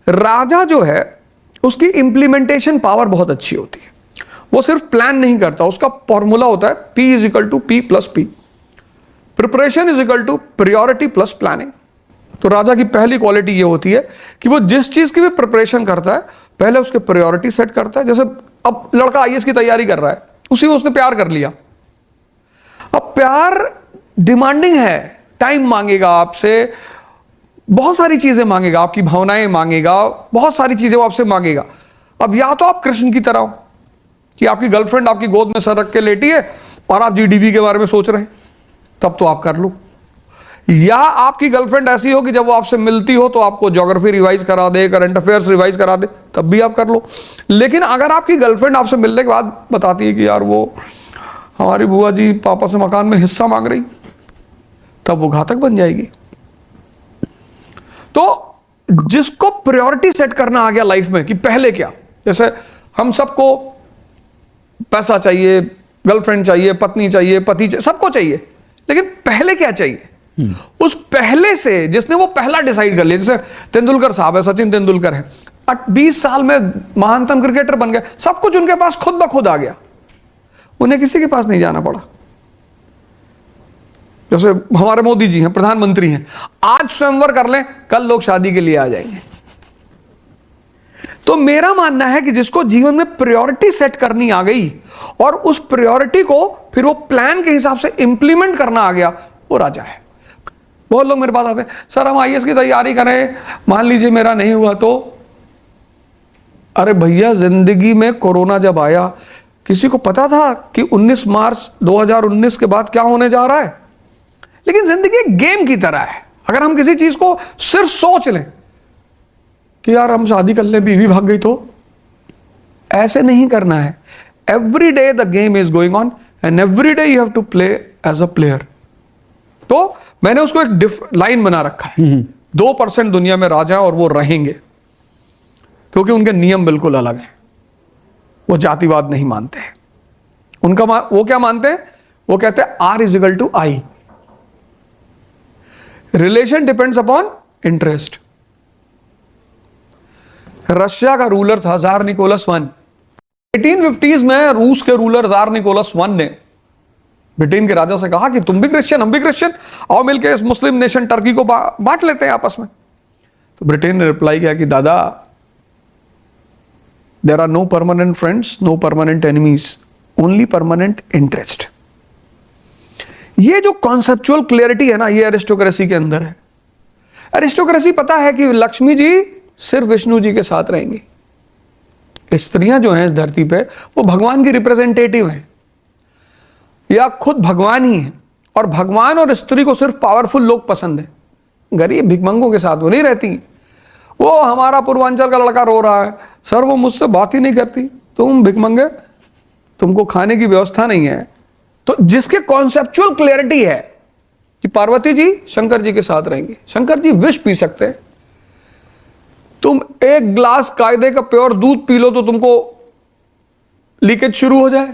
राजा जो है उसकी इंप्लीमेंटेशन पावर बहुत अच्छी होती है। वो सिर्फ प्लान नहीं करता, उसका फॉर्मूला होता है P is equal to P plus P। Preparation is equal to priority plus planning. तो राजा की पहली क्वालिटी ये होती है कि वो जिस चीज की भी प्रिपरेशन करता है पहले उसके प्रायोरिटी सेट करता है। जैसे अब लड़का आईएएस की तैयारी कर रहा है, उसी में उसने प्यार कर लिया। अब प्यार डिमांडिंग है, टाइम मांगेगा आपसे, बहुत सारी चीजें मांगेगा, आपकी भावनाएं मांगेगा, बहुत सारी चीजें वो आपसे मांगेगा। अब या तो आप कृष्ण की तरह हो कि आपकी गर्लफ्रेंड आपकी गोद में सर रख के लेटी है और आप जीडीपी के बारे में सोच रहे हैं, तब तो आप कर लो। या आपकी गर्लफ्रेंड ऐसी हो कि जब वो आपसे मिलती हो तो आपको ज्योग्राफी रिवाइज करा दे, करंट अफेयर्स रिवाइज करा दे, तब भी आप कर लो। लेकिन अगर आपकी गर्लफ्रेंड आपसे मिलने के बाद बताती है कि यार वो हमारी बुआ जी पापा से मकान में हिस्सा मांग रही, तब वो घातक बन जाएगी। तो जिसको प्रायोरिटी सेट करना आ गया लाइफ में कि पहले क्या, जैसे हम सबको पैसा चाहिए, गर्लफ्रेंड चाहिए, पत्नी चाहिए, पति चाहिए, सबको चाहिए, लेकिन पहले क्या चाहिए? उस पहले से जिसने वो पहला डिसाइड कर लिया। जैसे तेंदुलकर साहब है, सचिन तेंदुलकर है, 20 साल में महानतम क्रिकेटर बन गए, सब कुछ उनके पास खुद ब खुद आ गया, उन्हें किसी के पास नहीं जाना पड़ा। जैसे हमारे मोदी जी हैं, प्रधानमंत्री हैं, आज स्वयंवर कर लें, कल लोग शादी के लिए आ जाएंगे। तो मेरा मानना है कि जिसको जीवन में प्रायोरिटी सेट करनी आ गई और उस प्रायोरिटी को फिर वो प्लान के हिसाब से इंप्लीमेंट करना आ गया, वो राजा है। बहुत लोग मेरे पास आते हैं, सर हम आईएएस की तैयारी करें, मान लीजिए मेरा नहीं हुआ तो। अरे भैया, जिंदगी में कोरोना जब आया, किसी को पता था कि 19 मार्च 2019 के बाद क्या होने जा रहा है? लेकिन जिंदगी एक गेम की तरह है। अगर हम किसी चीज को सिर्फ सोच लें कि यार हम शादी कर लें, बीवी भाग गई, तो ऐसे नहीं करना है। Every day the game is going on and every day you have to play as a player. तो मैंने उसको एक लाइन बना रखा है, 2% दुनिया में राजा और वो रहेंगे, क्योंकि उनके नियम बिल्कुल अलग हैं। वो जातिवाद नहीं मानते हैं। उनका वो क्या मानते हैं? वो कहते हैं R is equal to I, relation depends upon interest. Russia का रूलर था जार निकोलस I। 1850s में रूस के रूलर जार निकोलस I ने ब्रिटेन के राजा से कहा कि तुम भी क्रिश्चियन, हम भी क्रिश्चियन, आओ मिलकर इस मुस्लिम नेशन टर्की को बांट लेते हैं आपस में। तो ब्रिटेन ने रिप्लाई किया कि दादा, there are no permanent friends, no permanent enemies, only permanent interest. ये जो कॉन्सेप्चुअल क्लियरिटी है ना, ये एरिस्टोक्रेसी के अंदर है। एरिस्टोक्रेसी पता है कि लक्ष्मी जी सिर्फ विष्णु जी के साथ रहेंगी। स्त्रियां जो हैं इस धरती पे, वो भगवान की रिप्रेजेंटेटिव हैं या खुद भगवान ही है। और भगवान और स्त्री को सिर्फ पावरफुल लोग पसंद है, गरीब भिखमंगों के साथ वो नहीं रहती। वो हमारा पूर्वांचल का लड़का रो रहा है, सर वो मुझसे बात ही नहीं करती, तुम भिखमंगे, तुमको खाने की व्यवस्था नहीं है। तो जिसके कॉन्सेप्चुअल क्लियरिटी है कि पार्वती जी शंकर जी के साथ रहेंगे, शंकर जी विष पी सकते हैं, तुम एक ग्लास कायदे का प्योर दूध पी लो तो तुमको लीकेज शुरू हो जाए,